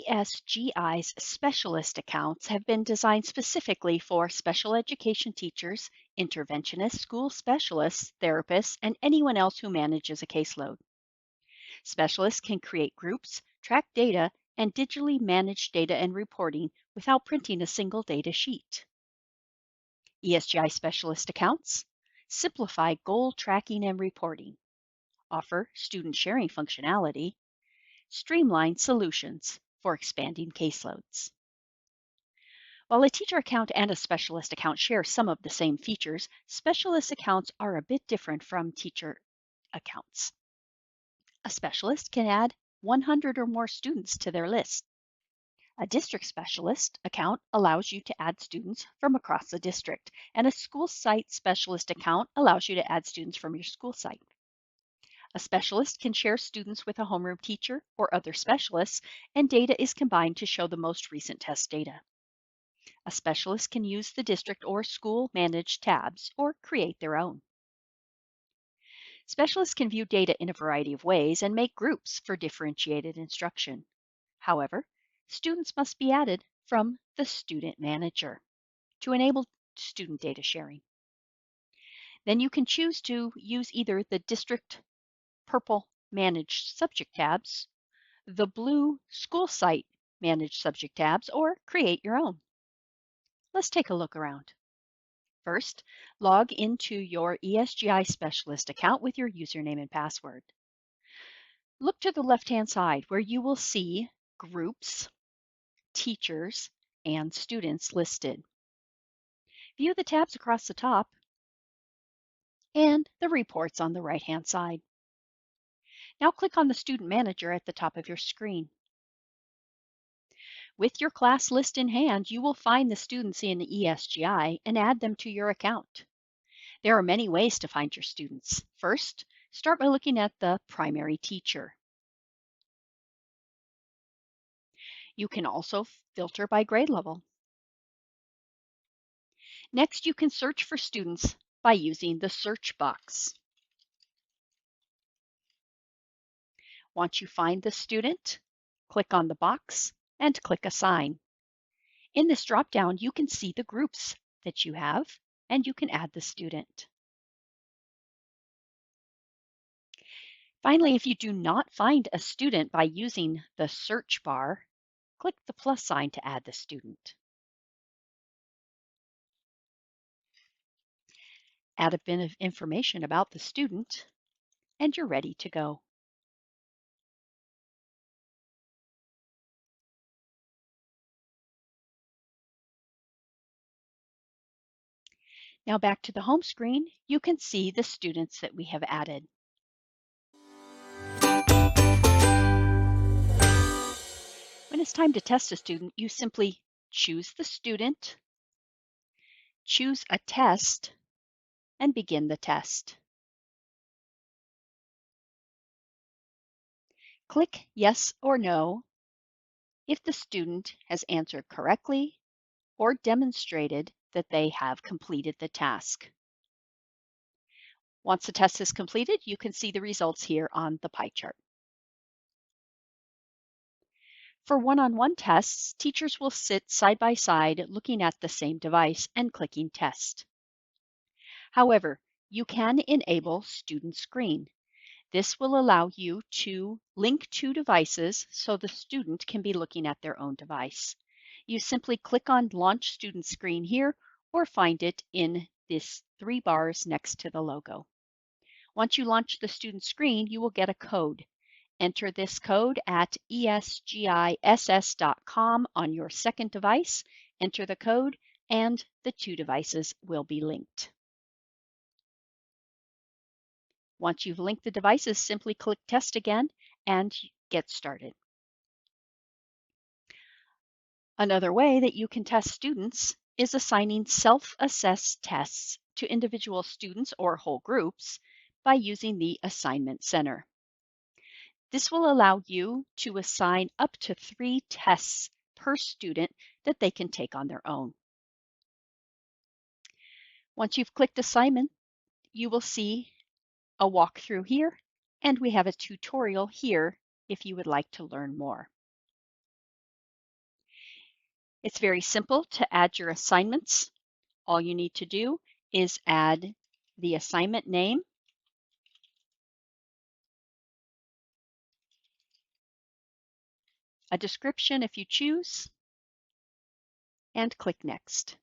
ESGI's specialist accounts have been designed specifically for special education teachers, interventionists, school specialists, therapists, and anyone else who manages a caseload. Specialists can create groups, track data, and digitally manage data and reporting without printing a single data sheet. ESGI specialist accounts simplify goal tracking and reporting, offer student sharing functionality, streamline solutions for expanding caseloads. While a teacher account and a specialist account share some of the same features, specialist accounts are a bit different from teacher accounts. A specialist can add 100 or more students to their list. A district specialist account allows you to add students from across the district, and a school site specialist account allows you to add students from your school site. A specialist can share students with a homeroom teacher or other specialists, and data is combined to show the most recent test data. A specialist can use the district or school managed tabs or create their own. Specialists can view data in a variety of ways and make groups for differentiated instruction. However, students must be added from the student manager to enable student data sharing. Then you can choose to use either the district purple managed subject tabs, the blue school site managed subject tabs, or create your own. Let's take a look around. First, log into your ESGI specialist account with your username and password. Look to the left-hand side where you will see groups, teachers, and students listed. View the tabs across the top and the reports on the right-hand side. Now click on the Student Manager at the top of your screen. With your class list in hand, you will find the students in ESGI and add them to your account. There are many ways to find your students. First, start by looking at the primary teacher. You can also filter by grade level. Next, you can search for students by using the search box. Once you find the student, click on the box and click Assign. In this dropdown, you can see the groups that you have, and you can add the student. Finally, if you do not find a student by using the search bar, click the plus sign to add the student. Add a bit of information about the student, and you're ready to go. Now back to the home screen, you can see the students that we have added. When it's time to test a student, you simply choose the student, choose a test, and begin the test. Click yes or no if the student has answered correctly or demonstrated that they have completed the task. Once the test is completed, you can see the results here on the pie chart. For one-on-one tests, teachers will sit side by side looking at the same device and clicking test. However, you can enable student screen. This will allow you to link two devices so the student can be looking at their own device. You simply click on Launch Student Screen here or find it in this 3 bars next to the logo. Once you launch the student screen, you will get a code. Enter this code at esgiss.com on your second device, enter the code, and the two devices will be linked. Once you've linked the devices, simply click Test again and get started. Another way that you can test students is assigning self-assessed tests to individual students or whole groups by using the Assignment Center. This will allow you to assign up to 3 tests per student that they can take on their own. Once you've clicked Assignment, you will see a walkthrough here, and we have a tutorial here if you would like to learn more. It's very simple to add your assignments. All you need to do is add the assignment name, a description if you choose, and click Next.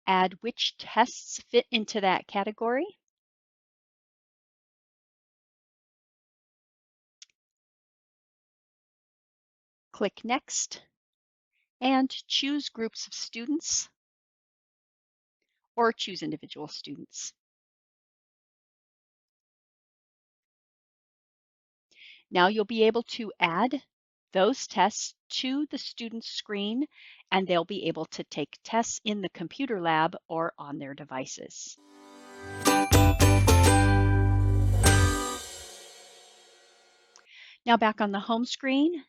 Add which tests fit into that category. Click Next and choose groups of students or choose individual students. Now you'll be able to add those tests to the student's screen, and they'll be able to take tests in the computer lab or on their devices. Now back on the home screen,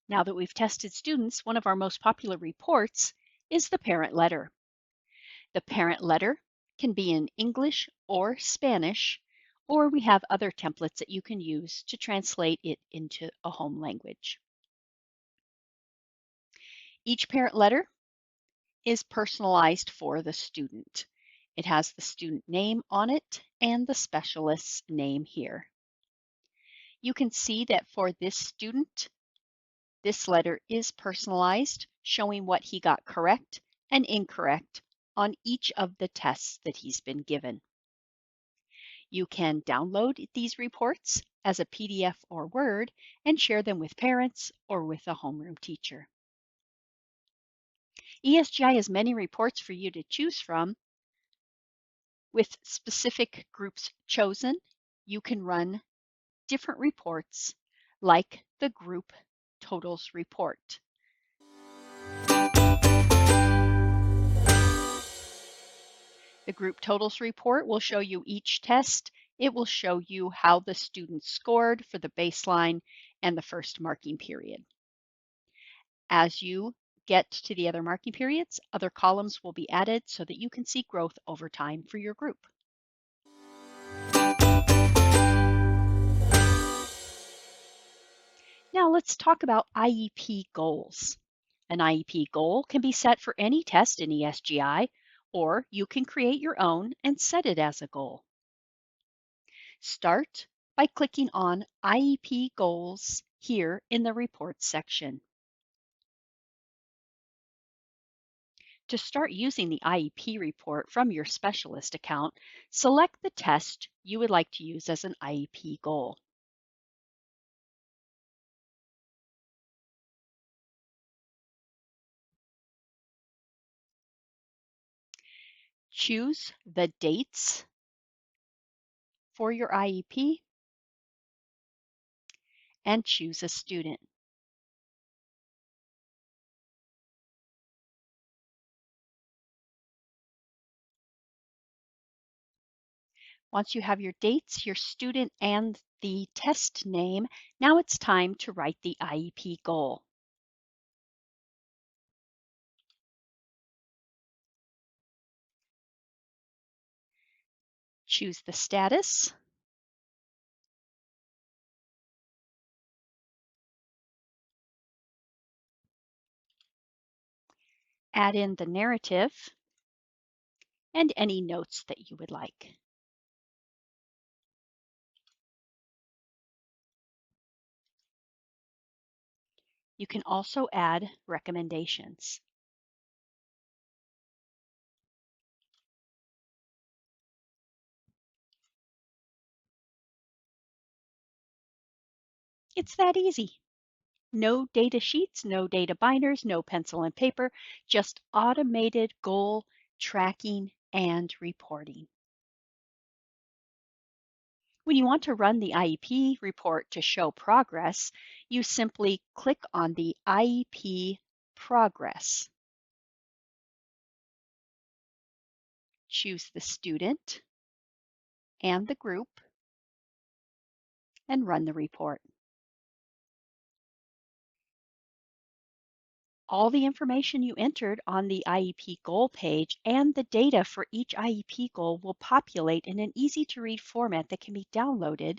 now that we've tested students, one of our most popular reports is the parent letter. The parent letter can be in English or Spanish, or we have other templates that you can use to translate it into a home language. Each parent letter is personalized for the student. It has the student name on it and the specialist's name here. You can see that for this student, this letter is personalized, showing what he got correct and incorrect on each of the tests that he's been given. You can download these reports as a PDF or Word and share them with parents or with a homeroom teacher. ESGI has many reports for you to choose from. With specific groups chosen, you can run different reports like the group totals report. The group totals report will show you each test. It will show you how the students scored for the baseline and the first marking period. As you get to the other marking periods, other columns will be added so that you can see growth over time for your group. Now let's talk about IEP goals. An IEP goal can be set for any test in ESGI, or you can create your own and set it as a goal. Start by clicking on IEP goals here in the reports section. To start using the IEP report from your specialist account, select the test you would like to use as an IEP goal. Choose the dates for your IEP and choose a student. Once you have your dates, your student, and the test name, now it's time to write the IEP goal. Choose the status, add in the narrative, and any notes that you would like. You can also add recommendations. It's that easy. No data sheets, no data binders, no pencil and paper, just automated goal tracking and reporting. When you want to run the IEP report to show progress, you simply click on the IEP progress. Choose the student and the group and run the report. All the information you entered on the IEP goal page and the data for each IEP goal will populate in an easy-to-read format that can be downloaded,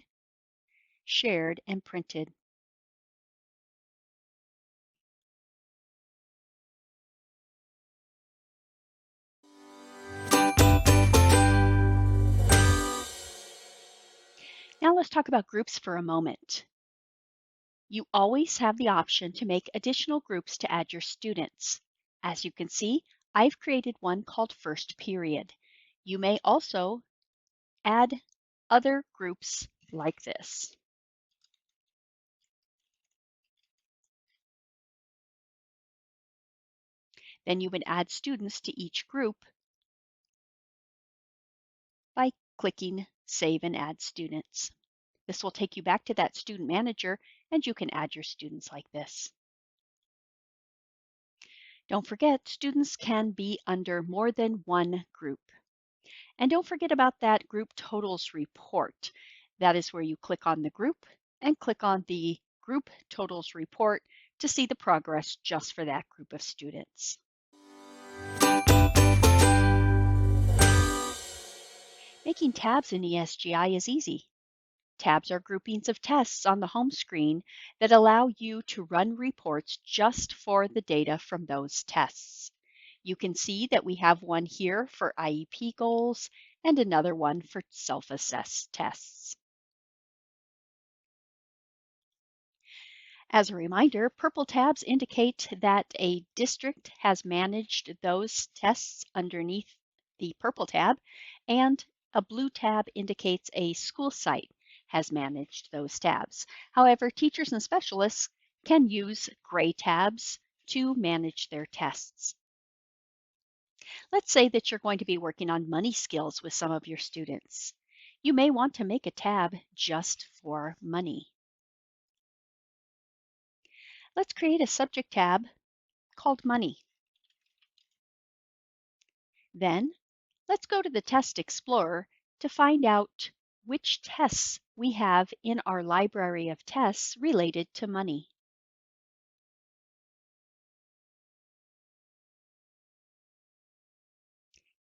shared, and printed. Now let's talk about groups for a moment. You always have the option to make additional groups to add your students. As you can see, I've created one called First Period. You may also add other groups like this. Then you would add students to each group by clicking Save and Add Students. This will take you back to that student manager and you can add your students like this. Don't forget, students can be under more than one group. And don't forget about that group totals report. That is where you click on the group and click on the group totals report to see the progress just for that group of students. Making tabs in ESGI is easy. Tabs are groupings of tests on the home screen that allow you to run reports just for the data from those tests. You can see that we have one here for IEP goals and another one for self-assessed tests. As a reminder, purple tabs indicate that a district has managed those tests underneath the purple tab, and a blue tab indicates a school site has managed those tabs. However, teachers and specialists can use gray tabs to manage their tests. Let's say that you're going to be working on money skills with some of your students. You may want to make a tab just for money. Let's create a subject tab called Money. Then let's go to the Test Explorer to find out which tests we have in our library of tests related to money.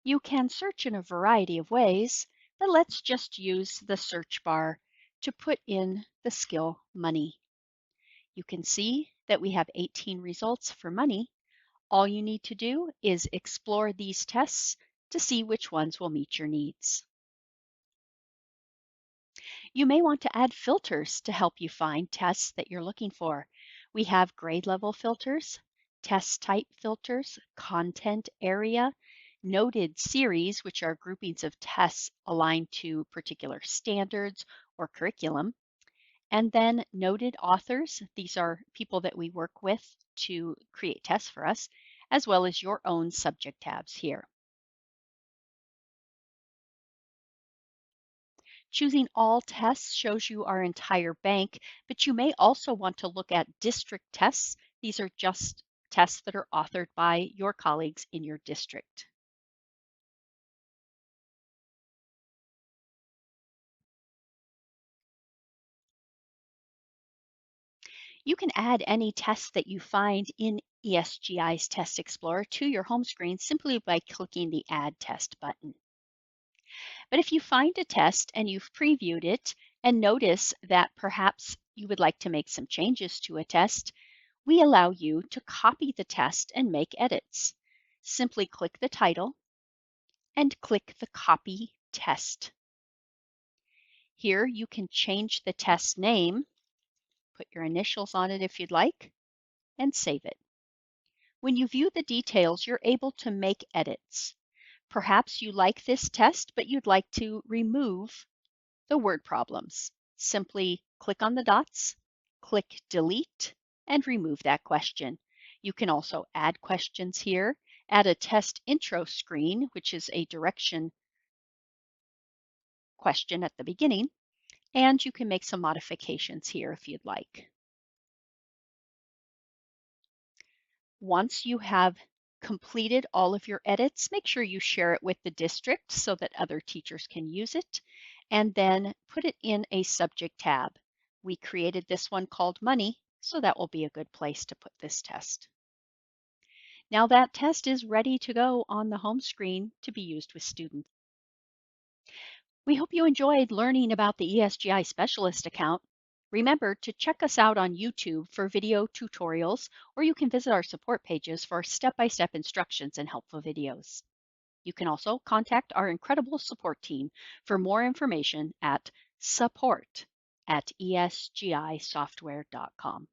You can search in a variety of ways, but let's just use the search bar to put in the skill money. You can see that we have 18 results for money. All you need to do is explore these tests to see which ones will meet your needs. You may want to add filters to help you find tests that you're looking for. We have grade level filters, test type filters, content area, noted series, which are groupings of tests aligned to particular standards or curriculum, and then noted authors. These are people that we work with to create tests for us, as well as your own subject tabs here. Choosing all tests shows you our entire bank, but you may also want to look at district tests. These are just tests that are authored by your colleagues in your district. You can add any tests that you find in ESGI's Test Explorer to your home screen simply by clicking the Add Test button. But if you find a test and you've previewed it and notice that perhaps you would like to make some changes to a test, we allow you to copy the test and make edits. Simply click the title and click the Copy Test. Here you can change the test name, put your initials on it if you'd like, and save it. When you view the details, you're able to make edits. Perhaps you like this test, but you'd like to remove the word problems. Simply click on the dots, click Delete, and remove that question. You can also add questions here, add a test intro screen, which is a direction question at the beginning, and you can make some modifications here if you'd like. Once you have completed all of your edits, make sure you share it with the district so that other teachers can use it, and then put it in a subject tab. We created this one called Money, so that will be a good place to put this test. Now that test is ready to go on the home screen to be used with students. We hope you enjoyed learning about the ESGI Specialist account. Remember to check us out on YouTube for video tutorials, or you can visit our support pages for step-by-step instructions and helpful videos. You can also contact our incredible support team for more information at support@esgisoftware.com.